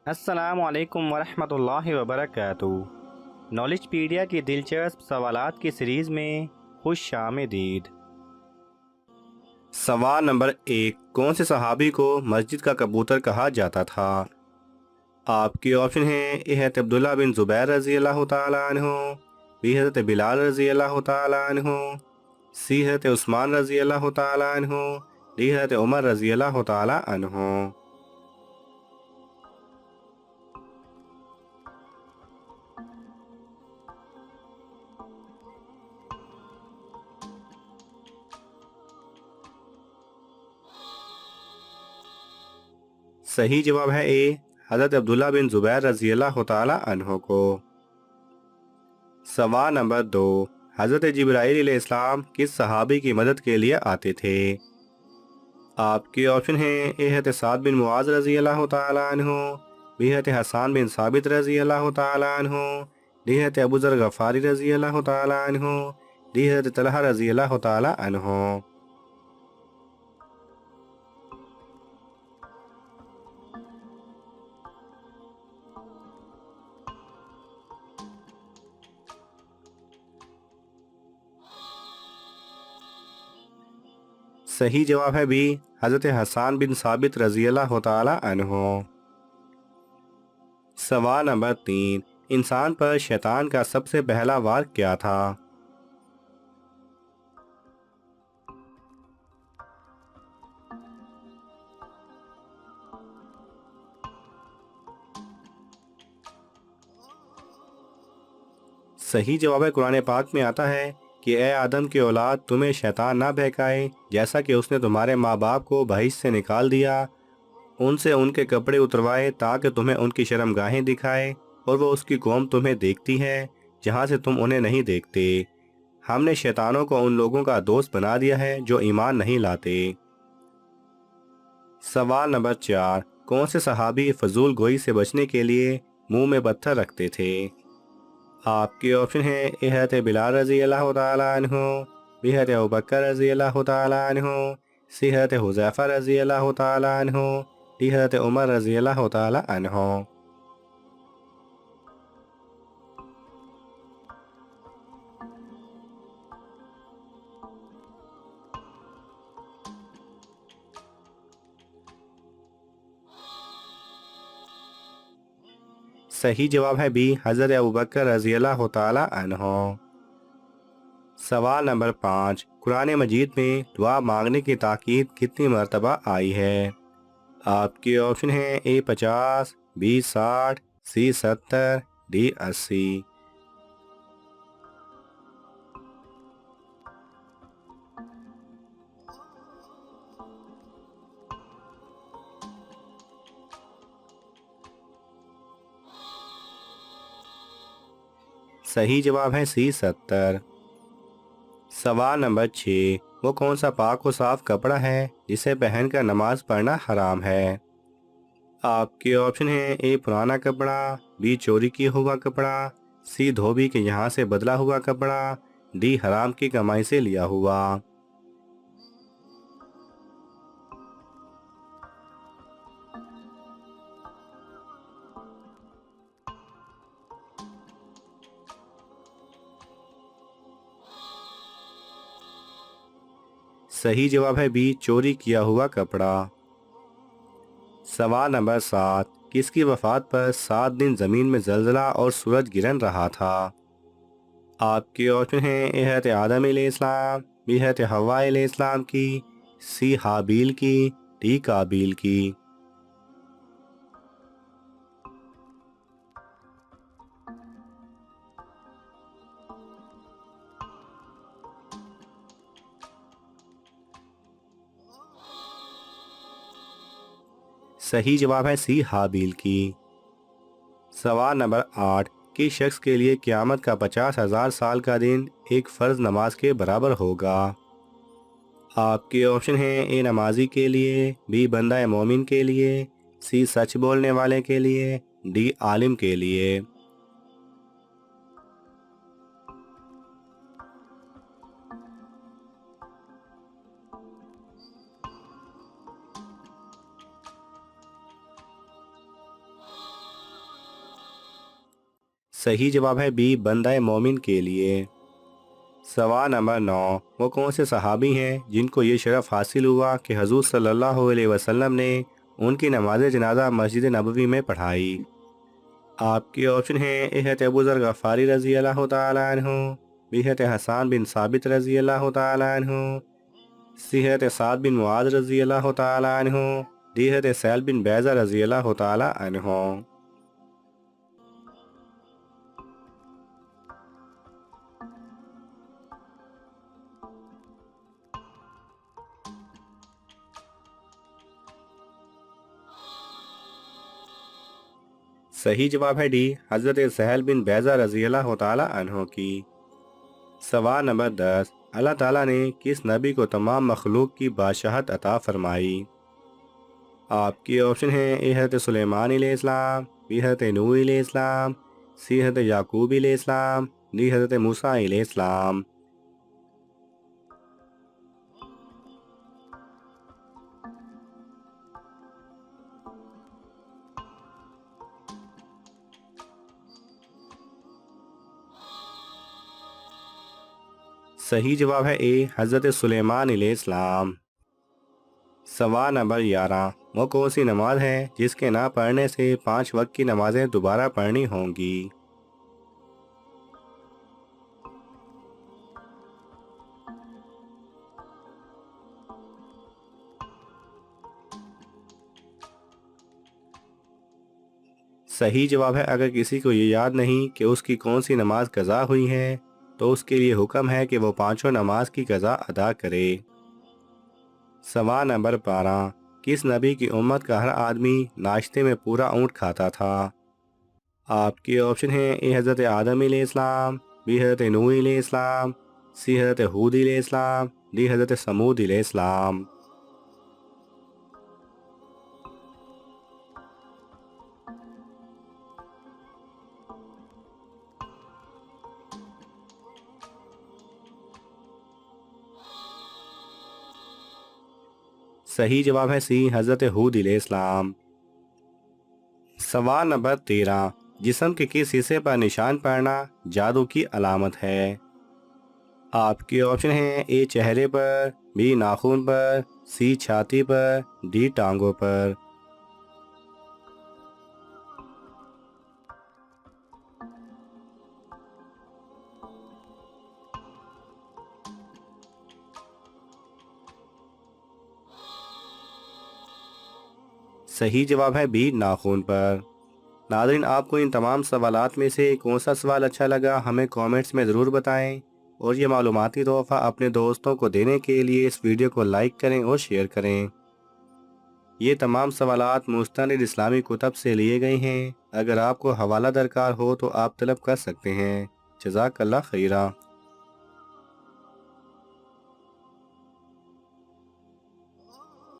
السلام علیکم ورحمۃ اللہ وبرکاتہ۔ نالج پیڈیا کی دلچسپ سوالات کی سیریز میں خوش آمدید۔ سوال نمبر 1، کون سے صحابی کو مسجد کا کبوتر کہا جاتا تھا؟ آپ کے آپشن ہیں: اے حضرت عبداللہ بن زبیر رضی اللہ تعالیٰ عنہ، بی حضرت بلال رضی اللہ تعالیٰ عنہ، سی حضرت عثمان رضی اللہ تعالیٰ عنہ، ڈی حضرت عمر رضی اللہ تعالیٰ عنہ۔ صحیح جواب ہے اے، حضرت عبداللہ بن زبیر رضی اللہ تعالیٰ عنہ کو۔ سوال نمبر 2، حضرت جبرائیل علیہ السلام کس صحابی کی مدد کے لیے آتے تھے؟ آپ کے آپشن ہیں: اے حضرت سعد بن معاذ رضی اللہ تعالیٰ عنہ، بی حضرت حسان بن ثابت رضی اللہ تعالیٰ عنہ، ڈی حضرت ابو ذر غفاری رضی اللہ تعالیٰ عنہ، ڈی حضرت طلحہ رضی اللہ تعالیٰ عنہ۔ صحیح جواب ہے بی، حضرت حسان بن ثابت رضی اللہ تعالیٰ عنہ۔ سوال نمبر 3، انسان پر شیطان کا سب سے پہلا وار کیا تھا؟ صحیح جواب ہے، قرآن پاک میں آتا ہے کہ اے آدم کی اولاد، تمہیں شیطان نہ بہکائے جیسا کہ اس نے تمہارے ماں باپ کو بہشت سے نکال دیا، ان سے ان کے کپڑے اتروائے تاکہ تمہیں ان کی شرمگاہیں دکھائے، اور وہ اس کی قوم تمہیں دیکھتی ہے جہاں سے تم انہیں نہیں دیکھتے۔ ہم نے شیطانوں کو ان لوگوں کا دوست بنا دیا ہے جو ایمان نہیں لاتے۔ سوال نمبر 4، کون سے صحابی فضول گوئی سے بچنے کے لیے منہ میں پتھر رکھتے تھے؟ آپ کے آپشن ہیں: اے حضرت بلال رضی اللہ تعالیٰ عنہ، بی حضرت ابوبکر رضی اللہ تعالیٰ عنہ، سی حضرت حذیفہ رضی اللہ تعالیٰ عنہ، ڈی حضرت عمر رضی اللہ تعالیٰ عنہ۔ صحیح جواب ہے بی، حضرت ابوبکر رضی اللہ تعالیٰ عنہ۔ سوال نمبر 5، قرآن مجید میں دعا مانگنے کی تاکید کتنی مرتبہ آئی ہے؟ آپ کے آپشن ہیں: اے 50، بی 60، سی 70، ڈی 80۔ صحیح جواب ہے سی 70۔ سوال نمبر 6، وہ کون سا پاک و صاف کپڑا ہے جسے پہن کر نماز پڑھنا حرام ہے؟ آپ کے آپشن ہیں: اے پرانا کپڑا، بی چوری کیا ہوا کپڑا، سی دھوبی کے یہاں سے بدلا ہوا کپڑا، ڈی حرام کی کمائی سے لیا ہوا۔ صحیح جواب ہے بی، چوری کیا ہوا کپڑا۔ سوال نمبر 7، کس کی وفات پر 7 دن زمین میں زلزلہ اور سورج گرن رہا تھا؟ آپ کے آپشن ہیں: اے حضرت آدم علیہ السلام، بی حضرت حوا علیہ السلام کی، سی حابیل کی، ڈی قابیل کی۔ صحیح جواب ہے سی حابیل کی۔ سوال نمبر 8، کس شخص کے لیے قیامت کا 50,000 سال کا دن ایک فرض نماز کے برابر ہوگا؟ آپ کے آپشن ہیں: اے نمازی کے لیے، بی بندہ مومن کے لیے، سی سچ بولنے والے کے لیے، ڈی عالم کے لیے۔ صحیح جواب ہے بی بندہ مومن کے لیے۔ سوال نمبر 9، وہ کون سے صحابی ہیں جن کو یہ شرف حاصل ہوا کہ حضور صلی اللہ علیہ وسلم نے ان کی نماز جنازہ مسجد نبوی میں پڑھائی؟ آپ کے آپشن ہیں اے حضرت ابو ذر غفاری رضی اللہ تعالیٰ عنہ، بی حضرت حسان بن ثابت رضی اللہ تعالیٰ عنہ، سی حضرت سعد بن معاذ رضی اللہ تعالیٰ عنہ، دی حضرت سہل بن بیضہ رضی اللہ تعالیٰ عنہ۔ صحیح جواب ہے ڈی حضرت سہل بن بیضہ رضی اللہ تعالیٰ عنہ کی۔ سوال نمبر 10، اللہ تعالیٰ نے کس نبی کو تمام مخلوق کی بادشاہت عطا فرمائی؟ آپ کے آپشن ہیں اے حضرت سلیمان علیہ السلام، بی حضرت نوح علیہ السلام، سی حضرت یعقوب علیہ السلام، دی حضرت موسیٰ علیہ السلام۔ صحیح جواب ہے اے حضرت سلیمان علیہ السلام۔ سوال نمبر 11، وہ کون سی نماز ہے جس کے نہ پڑھنے سے 5 وقت کی نمازیں دوبارہ پڑھنی ہوں گی؟ صحیح جواب ہے اگر کسی کو یہ یاد نہیں کہ اس کی کون سی نماز قضا ہوئی ہے تو اس کے لیے حکم ہے کہ وہ 5 نماز کی قضا ادا کرے۔ سوال نمبر 12، کس نبی کی امت کا ہر آدمی ناشتے میں پورا اونٹ کھاتا تھا؟ آپ کے آپشن ہیں اے حضرت آدم علیہ السلام، بی حضرت نوح علیہ السلام، سی حضرت ہود علیہ السلام، دی حضرت سمود علیہ السلام۔ صحیح جواب ہے سی حضرت ہود علیہ السلام۔ سوال نمبر 13، جسم کے کس حصے پر نشان پڑنا جادو کی علامت ہے؟ آپ کے آپشن ہیں اے چہرے پر، بی ناخن پر، سی چھاتی پر، ڈی ٹانگوں پر۔ صحیح جواب ہے بی ناخن پر۔ ناظرین، آپ کو ان تمام سوالات میں سے کون سا سوال اچھا لگا ہمیں کامنٹس میں ضرور بتائیں، اور یہ معلوماتی تحفہ اپنے دوستوں کو دینے کے لیے اس ویڈیو کو لائک کریں اور شیئر کریں۔ یہ تمام سوالات مستند اسلامی کتب سے لیے گئے ہیں، اگر آپ کو حوالہ درکار ہو تو آپ طلب کر سکتے ہیں۔ جزاک اللہ خیرہ۔